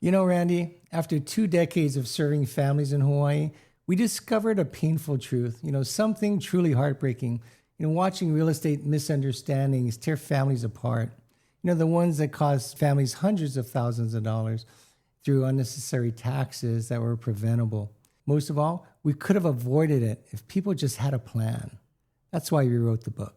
You know, Randy, after 2 decades of serving families in Hawaii, we discovered a painful truth, something truly heartbreaking. Watching real estate misunderstandings tear families apart, the ones that cost families hundreds of thousands of dollars through unnecessary taxes that were preventable. Most of all, we could have avoided it if people just had a plan. That's why we wrote the book.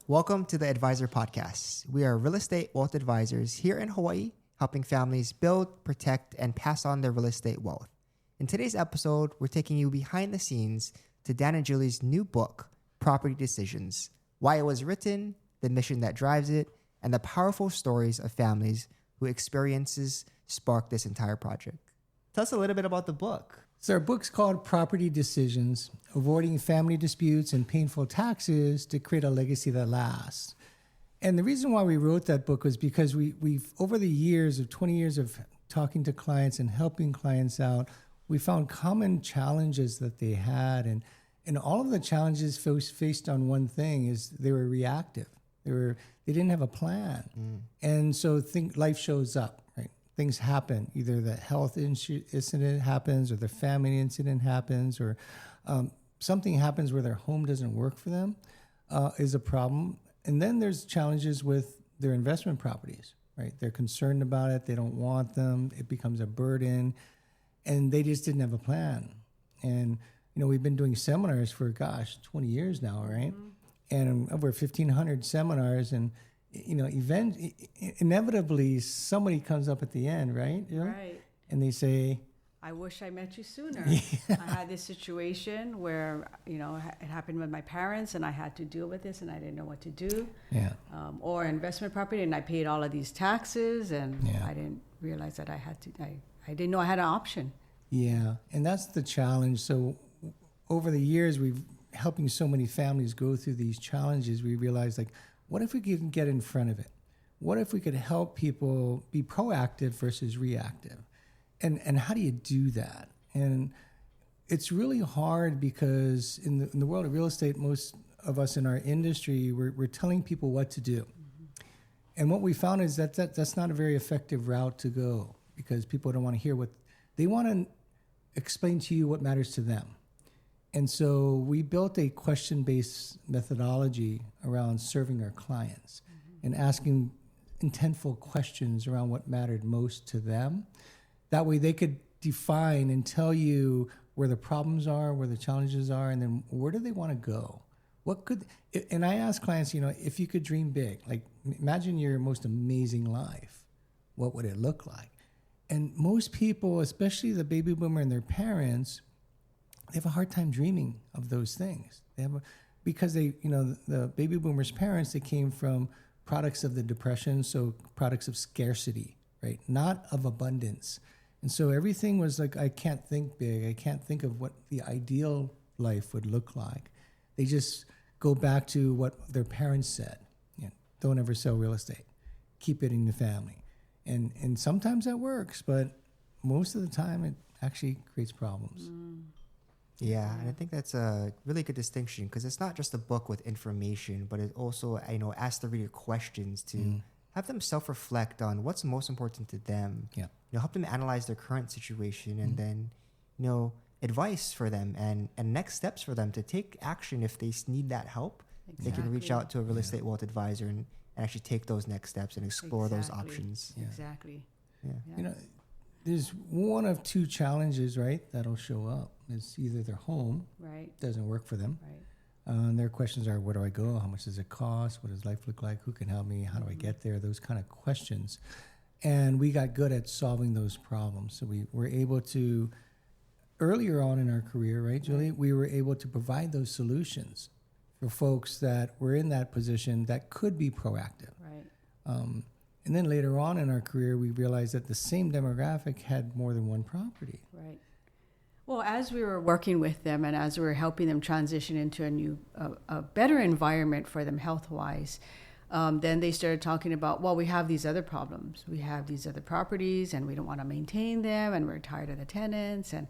Welcome to the Advisor Podcast. We are real estate wealth advisors here in Hawaii, helping families build, protect, and pass on their real estate wealth. In today's episode, we're taking you behind the scenes to Dan and Julie's new book, Property Decisions, why it was written, the mission that drives it, and the powerful stories of families whose experiences sparked this entire project. Tell us a little bit about the book. So our book's called Property Decisions, Avoiding Family Disputes and Painful Taxes to Create a Legacy That Lasts. And the reason why we wrote that book was because we've over the years of 20 years of talking to clients and helping clients out, we found common challenges that they had. And all of the challenges faced on one thing is they were reactive. They didn't have a plan. And so life shows up, right? Things happen. Either the health incident happens or the family incident happens or something happens where their home doesn't work for them is a problem. And then there's challenges with their investment properties, right? They're concerned about it. They don't want them. It becomes a burden. And they just didn't have a plan. And, we've been doing seminars for, 20 years now, right? And over 1,500 seminars. And, inevitably somebody comes up at the end, right? Right. And they say, I wish I met you sooner. Yeah. I had this situation where, it happened with my parents and I had to deal with this and I didn't know what to do. Yeah. Or investment property and I paid all of these taxes and Yeah. I didn't realize that I didn't know I had an option. Yeah. And that's the challenge. So over the years, we've helping so many families go through these challenges. We realized, what if we can get in front of it? What if we could help people be proactive versus reactive? And how do you do that? And it's really hard because in the world of real estate, most of us in our industry, we're telling people what to do. And what we found is that's not a very effective route to go because people don't want to hear they want to explain to you what matters to them. And so we built a question-based methodology around serving our clients and asking intentful questions around what mattered most to them. That way they could define and tell you where the problems are, where the challenges are, and then where do they want to go? And I ask clients, if you could dream big, imagine your most amazing life, what would it look like? And most people, especially the baby boomer and their parents, they have a hard time dreaming of those things. Because the baby boomers' parents, they came from products of the Depression, so products of scarcity, right? Not of abundance. And so everything was I can't think big. I can't think of what the ideal life would look like. They just go back to what their parents said. Don't ever sell real estate. Keep it in the family. And sometimes that works, but most of the time it actually creates problems. Yeah, and I think that's a really good distinction because it's not just a book with information, but it also, asks the reader questions to have them self-reflect on what's most important to them. Yeah. Help them analyze their current situation and then, advice for them and next steps for them to take action if they need that help. Exactly. They can reach out to a real estate wealth advisor and actually take those next steps and explore those options. Yeah. Exactly. Yeah. There's one of two challenges, right, that'll show up. It's either their home doesn't work for them. Right. And their questions are, where do I go? How much does it cost? What does life look like? Who can help me? How do I get there? Those kind of questions. And we got good at solving those problems. So we were able to, earlier on in our career, right, Julie, we were able to provide those solutions for folks that were in that position that could be proactive. Right. And then later on in our career, we realized that the same demographic had more than one property. Right. Well, as we were working with them and as we were helping them transition into a better environment for them health-wise, then they started talking about, we have these other problems. We have these other properties and we don't want to maintain them and we're tired of the tenants. And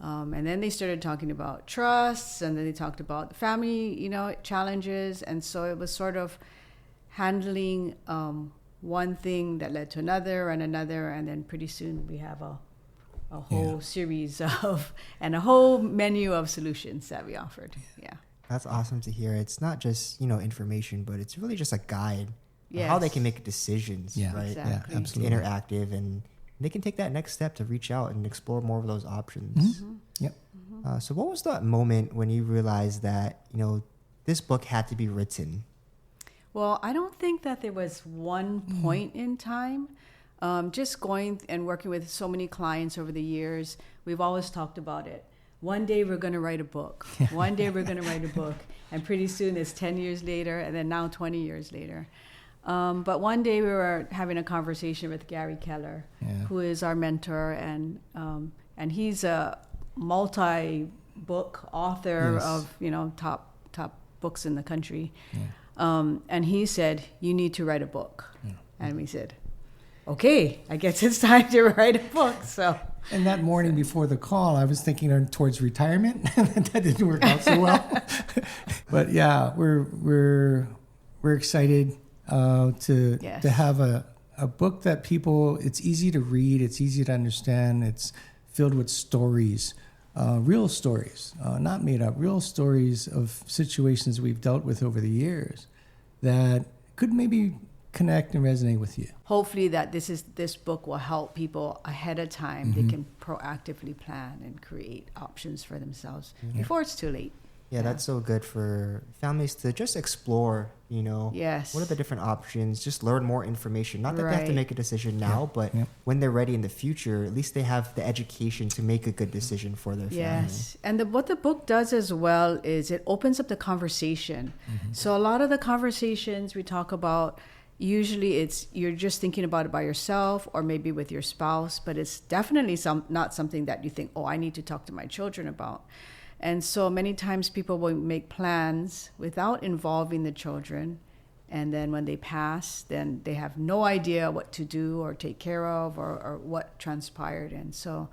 And then they started talking about trusts, and then they talked about the family, challenges. And so it was sort of handling one thing that led to another, and then pretty soon we have a whole series of, and a whole menu of solutions that we offered. Yeah. That's awesome to hear. It's not just, information, but it's really just a guide on how they can make decisions, right? Exactly. Yeah, absolutely. It's interactive, and they can take that next step to reach out and explore more of those options. Yep. So what was that moment when you realized that, this book had to be written? Well, I don't think that there was one point in time. Just going and working with so many clients over the years, we've always talked about it. One day we're going to write a book. One day we're going to write a book. And pretty soon it's 10 years later, and then now 20 years later. But one day we were having a conversation with Gary Keller, who is our mentor, and he's a multi-book author of top books in the country. And he said, "You need to write a book." And we said, "Okay, I guess it's time to write a book." So. And that morning before the call, I was thinking towards retirement. That didn't work out so well. But yeah, we're excited to have a book that people, it's easy to read, it's easy to understand, it's filled with stories, real stories, not made up, real stories of situations we've dealt with over the years that could maybe connect and resonate with you. Hopefully that this book will help people ahead of time. They can proactively plan and create options for themselves before it's too late. Yeah, that's so good for families to just explore, Yes. what are the different options, just learn more information. Not that they have to make a decision now, but when they're ready in the future, at least they have the education to make a good decision for their family. Yes. And what the book does as well is it opens up the conversation. So a lot of the conversations we talk about, usually you're just thinking about it by yourself or maybe with your spouse, but it's definitely not something that you think, I need to talk to my children about. And so many times people will make plans without involving the children. And then when they pass, then they have no idea what to do or take care of or what transpired. And so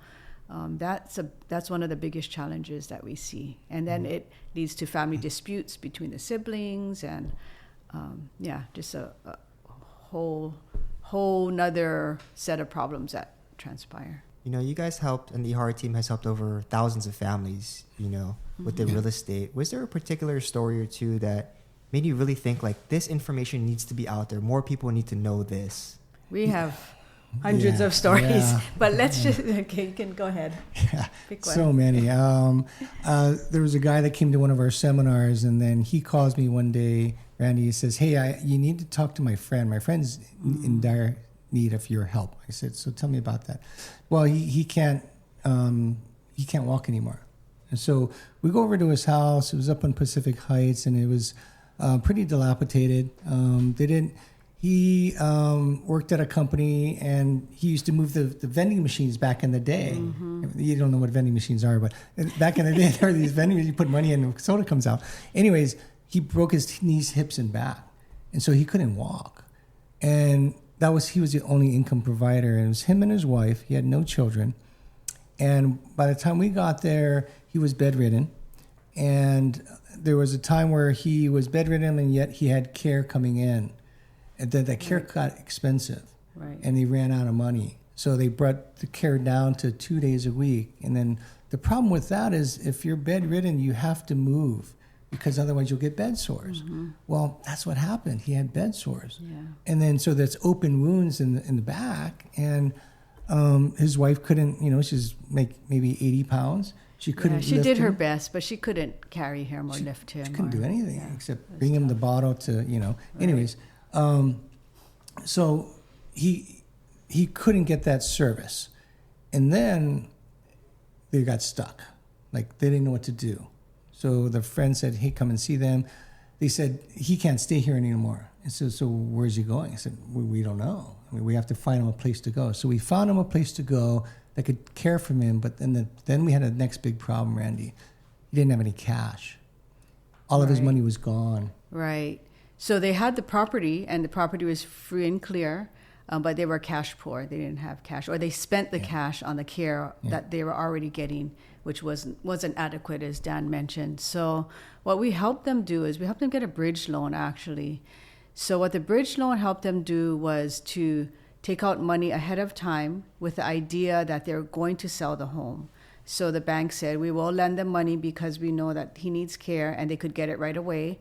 that's one of the biggest challenges that we see. And then it leads to family disputes between the siblings and, just a whole nother set of problems that transpire. You guys helped, and the Ihara team has helped over thousands of families, with their real estate. Was there a particular story or two that made you really think like this information needs to be out there? More people need to know this. We have hundreds of stories, but let's just, you can go ahead. Yeah, Pick one. so many. There was a guy that came to one of our seminars, and then he calls me one day, Randy, he says, "Hey, you need to talk to my friend. My friend's in dire need of your help." I said, "So tell me about that." Well, he can't walk anymore. And so we go over to his house. It was up on Pacific Heights, and it was pretty dilapidated. He worked at a company, and he used to move the vending machines back in the day. You don't know what vending machines are, but back in the day, there were these vending machines, you put money in and soda comes out. Anyways, he broke his knees, hips, and back. And so he couldn't walk. And he was the only income provider. And it was him and his wife. He had no children. And by the time we got there, he was bedridden. And there was a time where he was bedridden, and yet he had care coming in. And then that care got expensive. Right. And they ran out of money. So they brought the care down to 2 days a week. And then the problem with that is if you're bedridden, you have to move, because otherwise you'll get bed sores. Well, that's what happened. He had bed sores. Yeah. And then so that's open wounds in the back. And his wife couldn't, she's maybe 80 pounds. She couldn't she lift did her him. best, but she couldn't carry him or lift him. She couldn't do anything except bring him tough. the bottle to, Anyways, so he couldn't get that service. And then they got stuck. Like they didn't know what to do. So the friend said, "Hey, come and see them." They said, "He can't stay here anymore." I said, "So where's he going?" I said, we don't know. We have to find him a place to go. So we found him a place to go that could care for him. But then we had a next big problem, Randy. He didn't have any cash. All of his money was gone. Right. So they had the property, and the property was free and clear, but they were cash poor. They didn't have cash, or they spent the cash on the care that they were already getting which wasn't adequate, as Dan mentioned. So what we helped them do is we helped them get a bridge loan, actually. So what the bridge loan helped them do was to take out money ahead of time with the idea that they're going to sell the home. So the bank said, we will lend them money because we know that he needs care, and they could get it right away.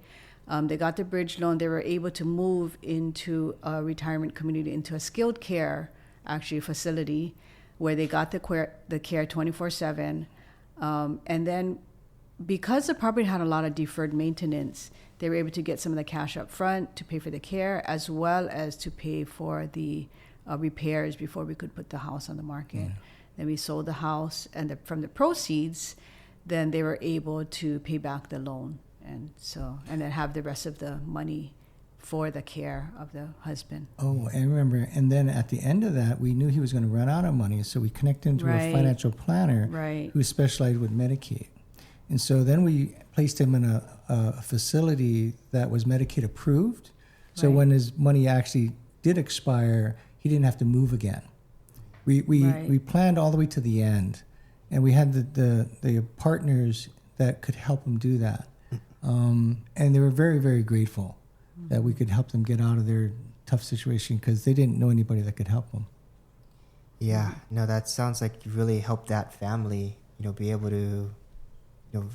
They got the bridge loan. They were able to move into a retirement community, into a skilled care, actually, facility where they got the care 24/7. And then because the property had a lot of deferred maintenance, they were able to get some of the cash up front to pay for the care, as well as to pay for the repairs before we could put the house on the market. Then we sold the house, and from the proceeds, then they were able to pay back the loan, and then have the rest of the money for the care of the husband. Oh, I remember. And then at the end of that, we knew he was going to run out of money, so we connected him to a financial planner who specialized with Medicaid. And so then we placed him in a facility that was Medicaid approved. So when his money actually did expire, he didn't have to move again. We planned all the way to the end, and we had the partners that could help him do that. And they were very, very grateful that we could help them get out of their tough situation, because they didn't know anybody that could help them. Yeah, no, that sounds like you really helped that family, be able to,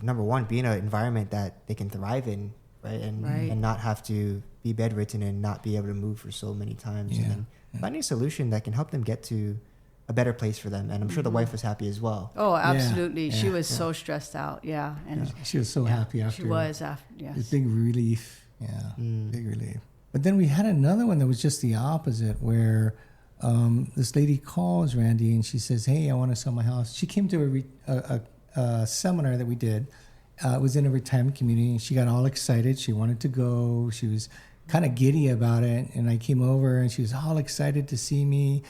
number one, be in an environment that they can thrive in, right? And not have to be bedridden and not be able to move for so many times. And then finding a solution that can help them get to a better place for them. And I'm sure the wife was happy as well. Oh, absolutely. She was so stressed out. Yeah. And she was so happy after. She was after, yes. It's big relief. Yeah, big relief. But then we had another one that was just the opposite, where this lady calls Randy and she says, hey, I want to sell my house. She came to a seminar that we did. It was in a retirement community, and she got all excited. She wanted to go. She was kind of giddy about it. And I came over, and she was all excited to see me.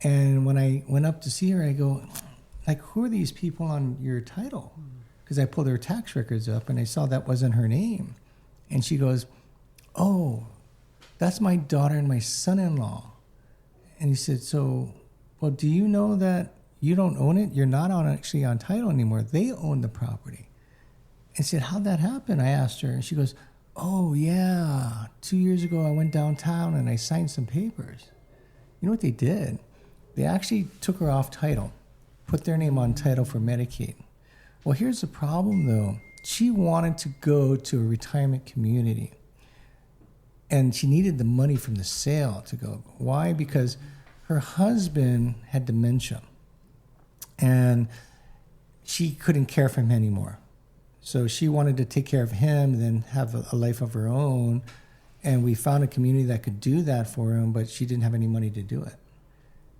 And when I went up to see her, I go, like, who are these people on your title? Because I pulled her tax records up, and I saw that wasn't her name. And she goes, oh, that's my daughter and my son-in-law. And he said, so, well, do you know that you don't own it? You're not actually on title anymore. They own the property. I said, how'd that happen? I asked her. And she goes, oh, yeah. 2 years ago, I went downtown and I signed some papers. You know what they did? They actually took her off title, put their name on title for Medicaid. Well, here's the problem, though. She wanted to go to a retirement community, and she needed the money from the sale to go. Why? Because her husband had dementia, and she couldn't care for him anymore. So she wanted to take care of him and then have a life of her own. And we found a community that could do that for him, but she didn't have any money to do it.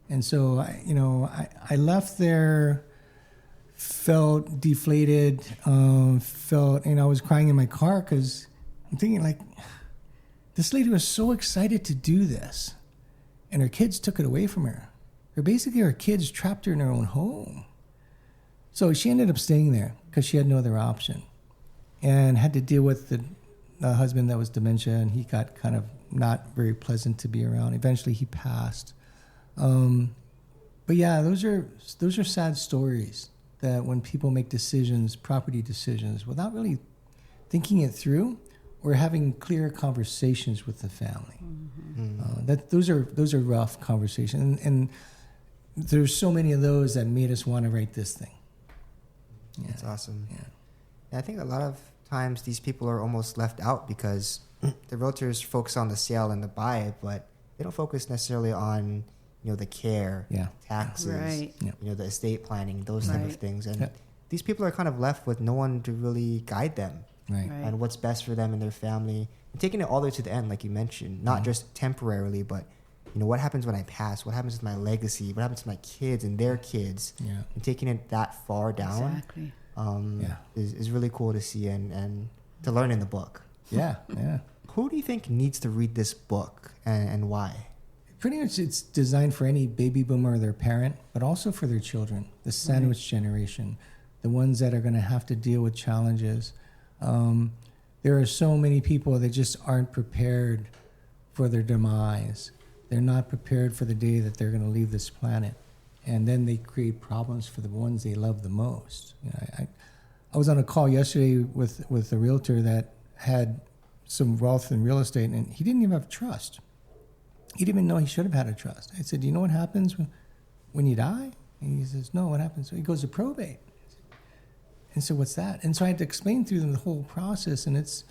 And so, I left there, felt deflated, I was crying in my car, because I'm thinking, like, this lady was so excited to do this, and her kids took it away from her. Basically, her kids trapped her in her own home. So she ended up staying there because she had no other option, and had to deal with the husband that was dementia, and he got kind of not very pleasant to be around. Eventually, he passed. But yeah, those are sad stories, that when people make decisions, property decisions, without really thinking it through or having clear conversations with the family. Those are rough conversations, and there's so many of those that made us want to write this thing. Yeah. That's awesome. Yeah. And I think a lot of times these people are almost left out because the realtors focus on the sale and the buy, but they don't focus necessarily on the care, taxes, the estate planning, those type of things. And these people are kind of left with no one to really guide them on what's best for them and their family. And taking it all the way to the end, like you mentioned, not just temporarily, but what happens when I pass? What happens with my legacy? What happens to my kids and their kids? Yeah. And taking it that far down is really cool to see and to learn in the book. Yeah. Who do you think needs to read this book, and why? Pretty much it's designed for any baby boomer or their parent, but also for their children, the sandwich generation, the ones that are going to have to deal with challenges. There are so many people that just aren't prepared for their demise. They're not prepared for the day that they're going to leave this planet. and then they create problems for the ones they love the most. You know, I was on a call yesterday with a realtor that had some wealth in real estate, and he didn't even have trust. He didn't even know he should have had a trust. I said, do you know what happens when you die? And he says, no, what happens? So he goes to probate. And so what's that? And so I had to explain through them the whole process, and it's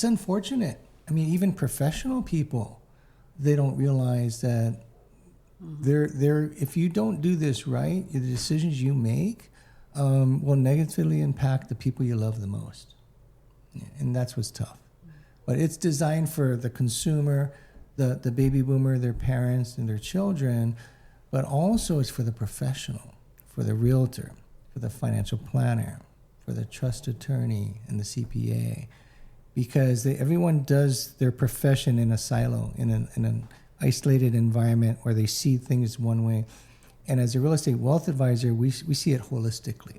unfortunate. I mean, even professional people, they don't realize that they're if you don't do this right, the decisions you make will negatively impact the people you love the most. And that's what's tough. But it's designed for the consumer, the baby boomer, their parents, and their children, but also it's for the professional, for the realtor, for the financial planner, for the trust attorney, and the CPA, because everyone does their profession in a silo, in an isolated environment where they see things one way. And as a real estate wealth advisor, we see it holistically.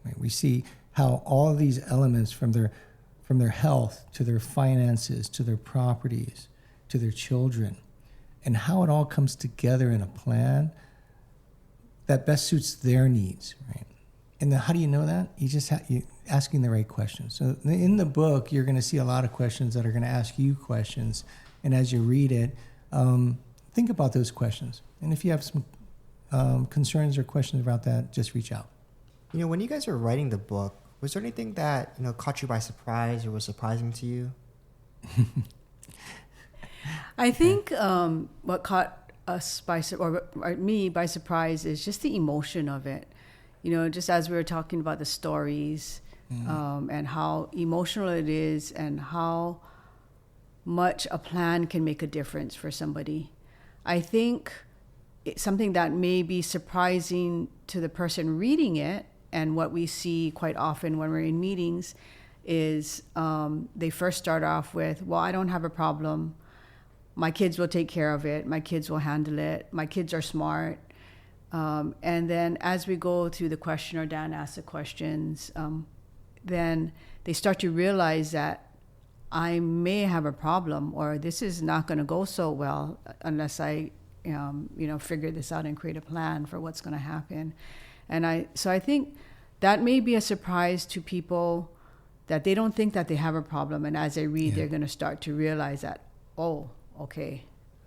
Right? We see how all of these elements, from their health to their finances to their properties to their children, and how it all comes together in a plan that best suits their needs. Right? And then how do you know that? You just you asking the right questions. So in the book, you're going to see a lot of questions that are going to ask you questions. And as you read it, think about those questions. And if you have some concerns or questions about that, just reach out. You know, when you guys were writing the book, was there anything that, you know, caught you by surprise or was surprising to you? I think what caught us or me by surprise is just the emotion of it. You know, just as we were talking about the stories and how emotional it is and how much a plan can make a difference for somebody. I think it's something that may be surprising to the person reading it, and what we see quite often when we're in meetings is they first start off with, well, I don't have a problem. My kids will take care of it. My kids will handle it. My kids are smart. And then as we go through the question, or Dan asks the questions, then they start to realize that I may have a problem, or this is not going to go so well unless I, figure this out and create a plan for what's going to happen. And I think that may be a surprise to people, that they don't think that they have a problem. And as they read, they're going to start to realize that, oh, okay,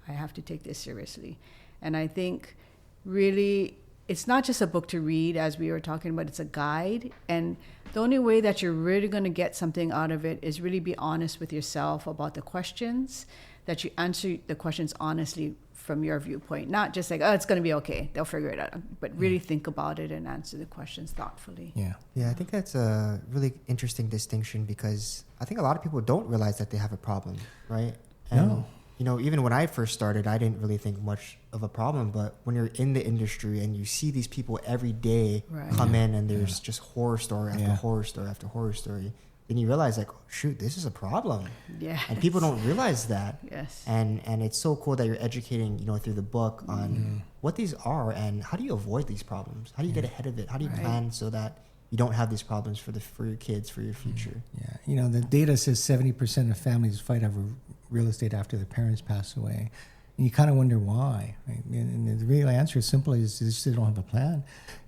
I have to take this seriously. And I think really, it's not just a book to read, as we were talking about, it's a guide. And the only way that you're really going to get something out of it is really be honest with yourself about the questions, that you answer the questions honestly from your viewpoint, not just like, oh, it's going to be okay, they'll figure it out, but really think about it and answer the questions thoughtfully. Yeah, I think that's a really interesting distinction, because I think a lot of people don't realize that they have a problem, right? And No. you know, even when I first started, I didn't really think much of a problem. But when you're in the industry and you see these people every day come in, and there's just horror story after horror story after horror story, then you realize, like, oh, shoot, this is a problem. Yeah. And people don't realize that. Yes. And it's so cool that you're educating, you know, through the book on what these are and how do you avoid these problems? How do you get ahead of it? How do you plan so that you don't have these problems for your kids, for your future? Yeah, you know, the data says 70% of families fight over real estate after their parents pass away. And you kind of wonder why. Right? And the real answer is simple, is they don't have a plan.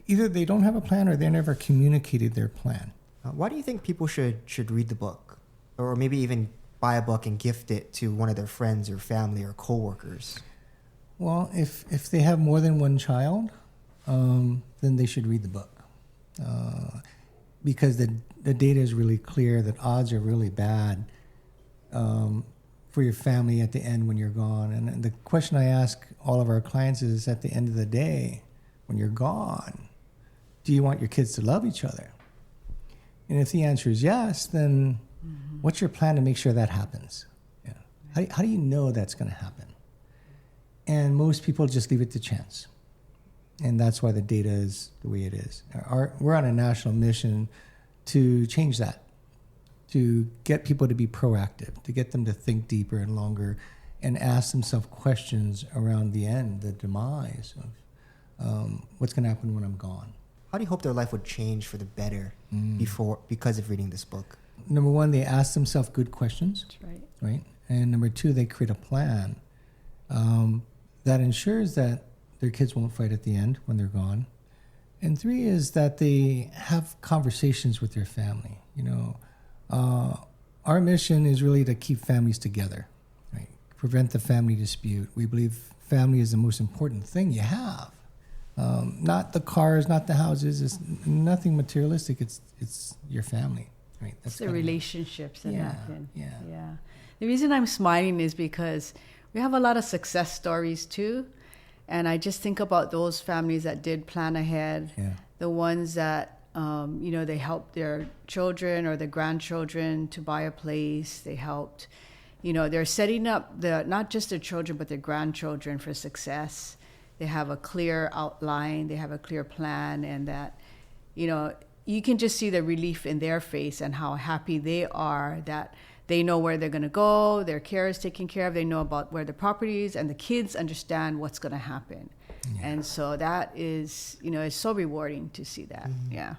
Either they don't have a plan, or they never communicated their plan. Why do you think people should read the book, or maybe even buy a book and gift it to one of their friends or family or coworkers? Well, if they have more than one child, then they should read the book. Because the data is really clear that odds are really bad for your family at the end when you're gone. And the question I ask all of our clients is, at the end of the day, when you're gone, do you want your kids to love each other? And if the answer is yes, then what's your plan to make sure that happens? Yeah. How do you know that's going to happen? And most people just leave it to chance. And that's why the data is the way it is. We're on a national mission to change that, to get people to be proactive, to get them to think deeper and longer and ask themselves questions around the end, the demise of what's going to happen when I'm gone. How do you hope their life would change for the better because of reading this book? Number one, they ask themselves good questions. That's right. Right? And number two, they create a plan that ensures that their kids won't fight at the end when they're gone. And 3 is that they have conversations with their family. Our mission is really to keep families together, right? Prevent the family dispute. We believe family is the most important thing you have. Not the cars, not the houses. It's nothing materialistic. It's your family, right? It's the relationships that happen. Yeah. The reason I'm smiling is because we have a lot of success stories too. And I just think about those families that did plan ahead, the ones that, they helped their children or their grandchildren to buy a place. They helped, they're setting up not just their children, but their grandchildren for success. They have a clear outline, they have a clear plan, and that, you can just see the relief in their face and how happy they are that they know where they're going to go, their care is taken care of, they know about where the property is, and the kids understand what's going to happen. Yeah. And so that is, it's so rewarding to see that. Mm-hmm.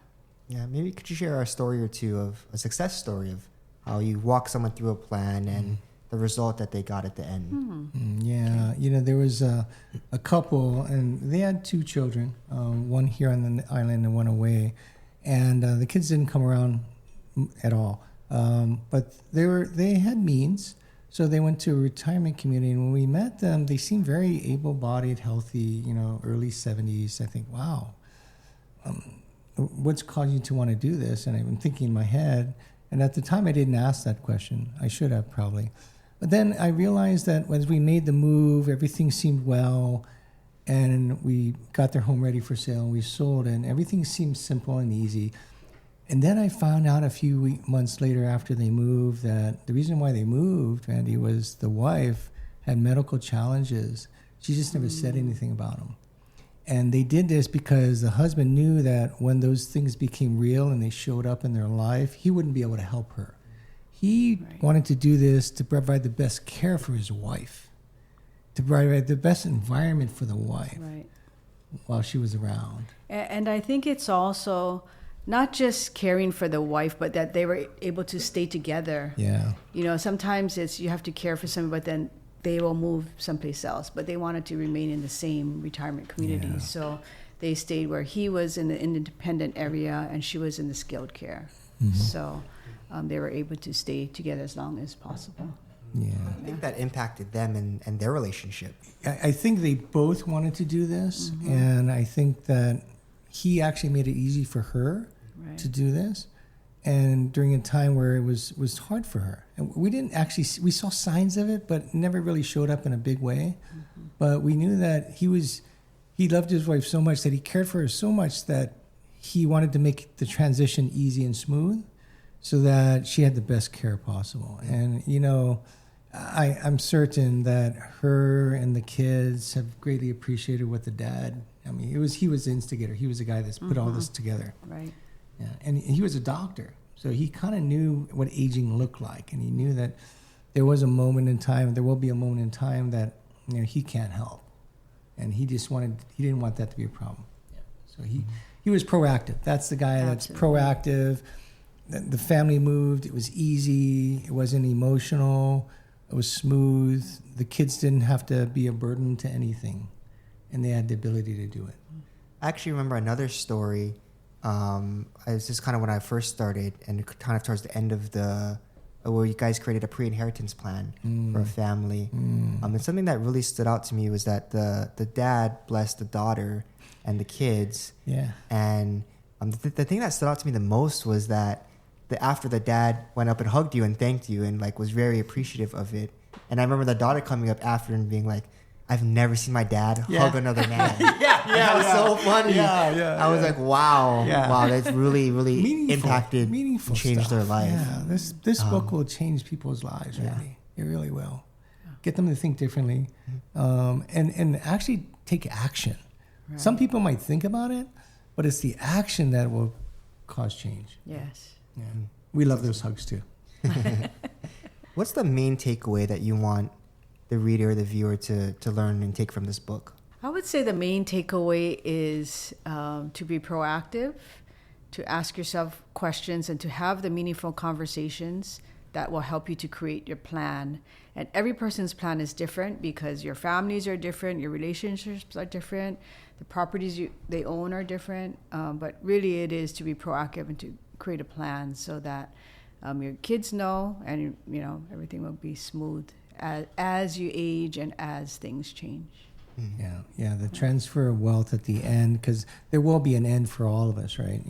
Yeah, maybe could you share a story or two of a success story of how you walk someone through a plan and the result that they got at the end? Yeah, there was a couple, and they had 2 children, one here on the island and one away, and the kids didn't come around at all. But they had means, so they went to a retirement community. And when we met them, they seemed very able-bodied, healthy, early 70s. I think, wow, what's caused you to want to do this? And I've been thinking in my head, and at the time I didn't ask that question. I should have probably. But then I realized that as we made the move, everything seemed well, and we got their home ready for sale, and we sold, and everything seemed simple and easy. And then I found out a few months later after they moved that the reason why they moved, Randy, was the wife had medical challenges. She just never said anything about them. And they did this because the husband knew that when those things became real and they showed up in their life, he wouldn't be able to help her. He wanted to do this to provide the best care for his wife, to provide the best environment for the wife while she was around. And I think it's also not just caring for the wife, but that they were able to stay together. Yeah. Sometimes it's you have to care for someone, but then they will move someplace else. But they wanted to remain in the same retirement community. Yeah. So they stayed where he was in the independent area and she was in the skilled care. Mm-hmm. So they were able to stay together as long as possible. Yeah. I think that impacted them and their relationship. I think they both wanted to do this. Mm-hmm. And I think that he actually made it easy for her to do this, and during a time where it was hard for her. And we didn't actually we saw signs of it, but never really showed up in a big way. Mm-hmm. But we knew that he loved his wife so much that he cared for her so much that he wanted to make the transition easy and smooth so that she had the best care possible. And I'm certain that her and the kids have greatly appreciated what the dad, he was the instigator. He was the guy that's put all this together. Right. Yeah. And he was a doctor. So he kind of knew what aging looked like. And he knew that there was a moment in time, there will be a moment in time that, he can't help. And he didn't want that to be a problem. Yeah. So he was proactive. That's the guy that's proactive. The family moved. It was easy. It wasn't emotional. It was smooth. The kids didn't have to be a burden to anything. And they had the ability to do it. I actually remember another story. It's just kind of when I first started, and kind of towards the end of where you guys created a pre-inheritance plan for a family. And something that really stood out to me was that the dad blessed the daughter and the kids. Yeah. And the thing that stood out to me the most was that after the dad went up and hugged you and thanked you and was very appreciative of it. And I remember the daughter coming up after and being like, I've never seen my dad hug another man. That was so funny. I was like, wow, that's really, really impacted, meaningful changed stuff. their life. Yeah, this book will change people's lives, really. It really will. Get them to think differently, and actually take action. Right. Some people might think about it, but it's the action that will cause change. Yes. Yeah. We love those hugs too. What's the main takeaway that you want the reader or the viewer to learn and take from this book? I would say the main takeaway is to be proactive, to ask yourself questions and to have the meaningful conversations that will help you to create your plan. And every person's plan is different because your families are different, your relationships are different, the properties they own are different. But really, it is to be proactive and to create a plan so that your kids know, and everything will be smooth as you age and as things change. Yeah. The transfer of wealth at the end, because there will be an end for all of us, right?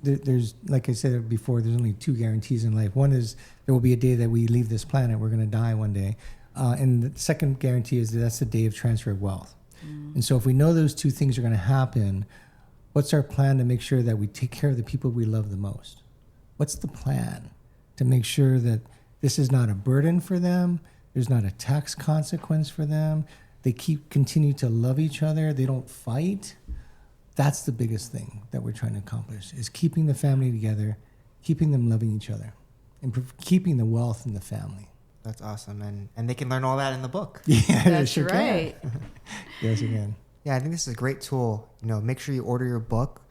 There's, like I said before, there's only 2 guarantees in life. One is there will be a day that we leave this planet. We're going to die one day. And the second guarantee is that's the day of transfer of wealth. And so if we know those 2 things are going to happen, what's our plan to make sure that we take care of the people we love the most? What's the plan to make sure that this is not a burden for them? There's not a tax consequence for them. They continue to love each other. They don't fight. That's the biggest thing that we're trying to accomplish, is keeping the family together, keeping them loving each other, and keeping the wealth in the family. That's awesome. And they can learn all that in the book. Yeah, That's sure right. Yes, you can. Yeah, I think this is a great tool. Make sure you order your book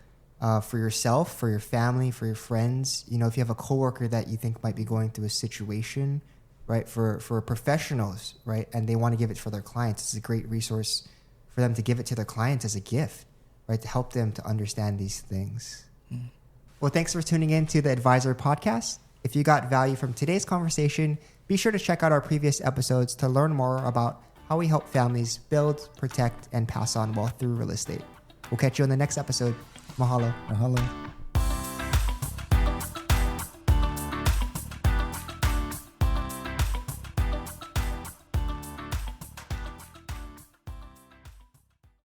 for yourself, for your family, for your friends. If you have a coworker that you think might be going through a situation, right, for professionals, right, and they want to give it for their clients, it's a great resource for them to give it to their clients as a gift, right, to help them to understand these things. Well, thanks for tuning in to the Advisor Podcast. If you got value from today's conversation, be sure to check out our previous episodes to learn more about how we help families build, protect, and pass on wealth through real estate. We'll catch you on the next episode. Mahalo. Mahalo.